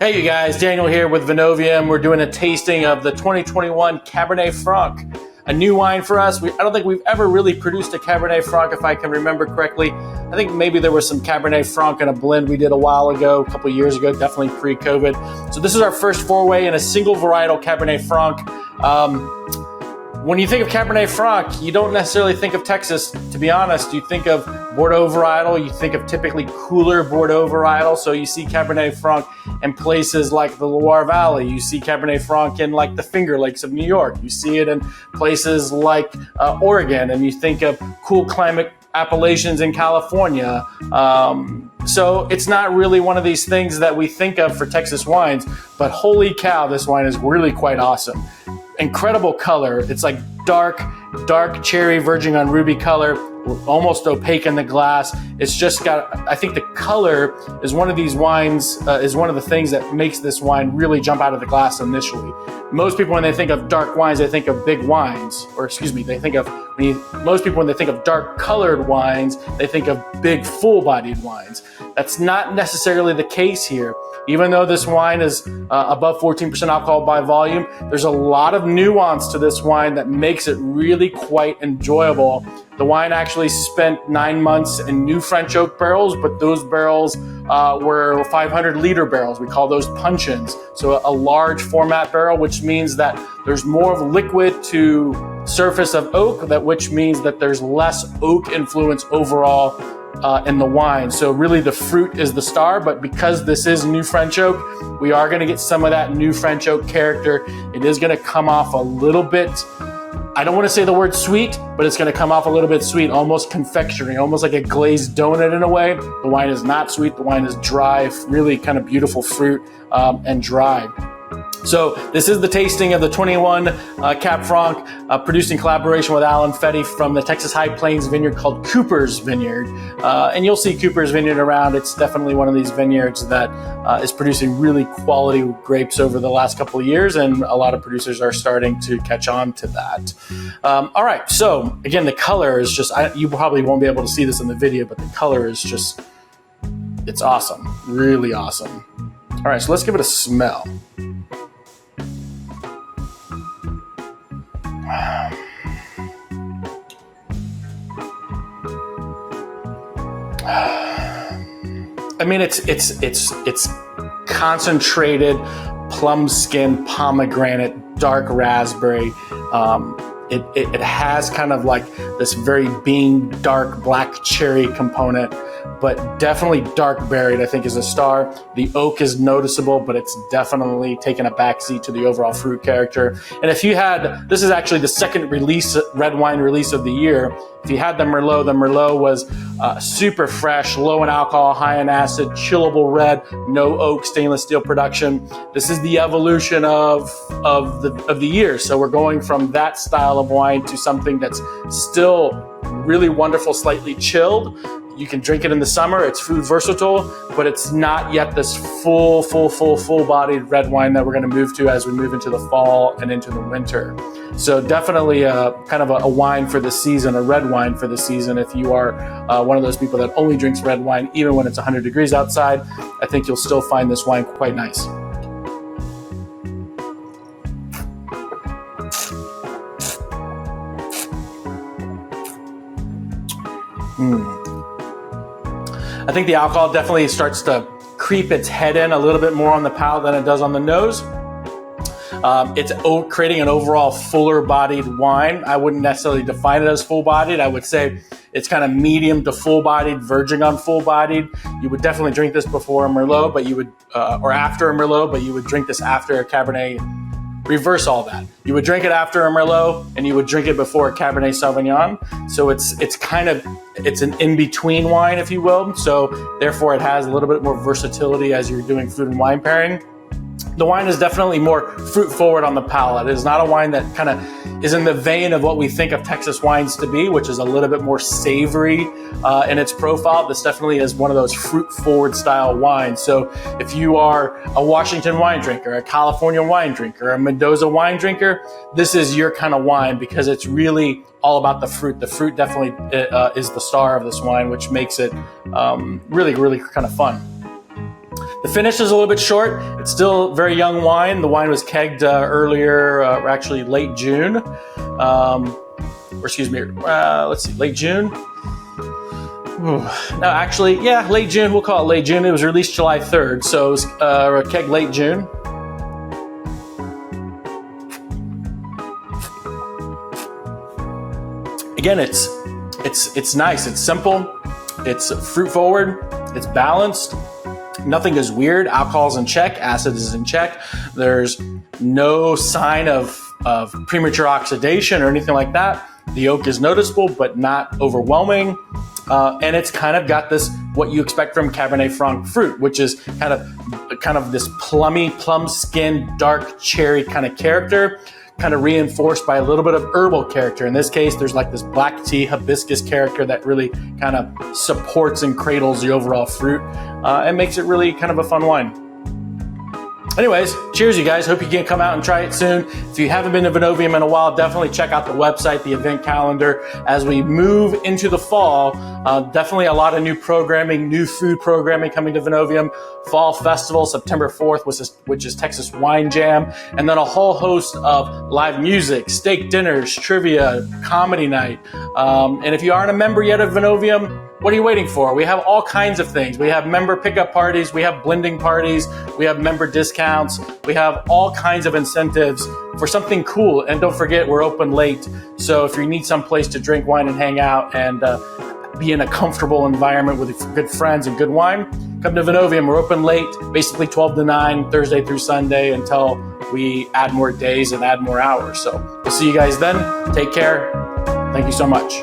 Hey you guys, Daniel here with Vinovium. We're doing a tasting of the 2021 Cabernet Franc, a new wine for us. I don't think we've ever really produced a Cabernet Franc, if I can remember correctly. I think maybe there was some Cabernet Franc in a blend we did a while ago, a couple of years ago, definitely pre-COVID. So this is our first foray in a single varietal Cabernet Franc. When you think of Cabernet Franc, you don't necessarily think of Texas. To be honest, you think of Bordeaux varietal, you think of typically cooler Bordeaux varietal. So you see Cabernet Franc in places like the Loire Valley. You see Cabernet Franc in like the Finger Lakes of New York. You see it in places like Oregon, and you think of cool climate appellations in California. So it's not really one of these things that we think of for Texas wines, but holy cow, this wine is really quite awesome. Incredible color. It's like dark cherry verging on ruby color, almost opaque in the glass. It's just got, I think the color is one of these wines, is one of the things that makes this wine really jump out of the glass initially. Most people, when they think of dark wines, they think of big wines, or excuse me, most people, when they think of dark colored wines, they think of big full-bodied wines. That's not necessarily the case here. Even though this wine is above 14% alcohol by volume, there's a lot of nuance to this wine that makes it really quite enjoyable. The wine actually spent 9 months in new French oak barrels, but those barrels were 500-liter barrels. We call those puncheons. So a large format barrel, which means that there's more of liquid to surface of oak, which means that there's less oak influence overall in the wine. So really the fruit is the star, but because this is new French oak, we are going to get some of that new French oak character. It is going to come off a little bit, I don't want to say the word sweet, but it's going to come off a little bit sweet, almost confectionery, almost like a glazed donut in a way. The wine is not sweet. The wine is dry, really kind of beautiful fruit and dry. So this is the tasting of the 21 Cab Franc, produced in collaboration with Allan Fetty from the Texas High Plains vineyard called Cooper's Vineyard. And you'll see Cooper's Vineyard around. It's definitely one of these vineyards that is producing really quality grapes over the last couple of years, and a lot of producers are starting to catch on to that. All right, so again, the color is just, you probably won't be able to see this in the video, but the color is just, it's awesome, really awesome. All right, so let's give it a smell. I mean, it's concentrated plum skin, pomegranate, dark raspberry. It has kind of like this very bean, dark black cherry component, but definitely dark berried, I think, is a star. The oak is noticeable, but it's definitely taken a backseat to the overall fruit character. And if you had, this is actually the second release, red wine release of the year. If you had the Merlot was super fresh, low in alcohol, high in acid, chillable red, no oak, stainless steel production. This is the evolution of the year. So we're going from that style of wine to something that's still really wonderful, slightly chilled. You can drink it in the summer. It's food versatile, but it's not yet this full-bodied red wine that we're going to move to as we move into the fall and into the winter. So definitely kind of a wine for the season, a red wine for the season. If you are one of those people that only drinks red wine, even when it's 100 degrees outside, I think you'll still find this wine quite nice. I think the alcohol definitely starts to creep its head in a little bit more on the palate than it does on the nose. It's creating an overall fuller-bodied wine. I wouldn't necessarily define it as full-bodied. I would say it's kind of medium to full-bodied, verging on full-bodied. You would definitely drink this before a Merlot, but you would, or after a Merlot, but you would drink this after a Cabernet. Reverse all that. You would drink it after a Merlot, and you would drink it before a Cabernet Sauvignon. So it's an in-between wine, if you will. So therefore, it has a little bit more versatility as you're doing food and wine pairing. The wine is definitely more fruit forward on the palate. It is not a wine that kind of is in the vein of what we think of Texas wines to be, which is a little bit more savory in its profile. This definitely is one of those fruit forward style wines. So if you are a Washington wine drinker, a California wine drinker, a Mendoza wine drinker, this is your kind of wine because it's really all about the fruit. The fruit definitely is the star of this wine, which makes it really, really kind of fun. The finish is a little bit short. It's still very young wine. The wine was kegged earlier, actually late June. Let's see, late June. No, actually, yeah, late June. We'll call it late June. It was released July 3rd, so it was kegged late June. Again, it's nice. It's simple. It's fruit forward. It's balanced. Nothing is weird. Alcohol's in check. Acid is in check. There's no sign of premature oxidation or anything like that. The oak is noticeable, but not overwhelming. And it's kind of got this, what you expect from Cabernet Franc fruit, which is kind of this plum skin, dark cherry kind of character, kind of reinforced by a little bit of herbal character. In this case, there's like this black tea hibiscus character that really kind of supports and cradles the overall fruit and makes it really kind of a fun wine. Anyways, cheers, you guys. Hope you can come out and try it soon. If you haven't been to Vinovium in a while, definitely check out the website, the event calendar. As we move into the fall, definitely a lot of new programming, new food programming coming to Vinovium. Fall Festival, September 4th, which is Texas Wine Jam. And then a whole host of live music, steak dinners, trivia, comedy night. And if you aren't a member yet of Vinovium, what are you waiting for? We have all kinds of things. We have member pickup parties. We have blending parties. We have member discounts. We have all kinds of incentives for something cool. And don't forget, we're open late. So if you need some place to drink wine and hang out and be in a comfortable environment with good friends and good wine, come to Vinovium. We're open late, basically 12 to 9, Thursday through Sunday, until we add more days and add more hours. So we'll see you guys then. Take care. Thank you so much.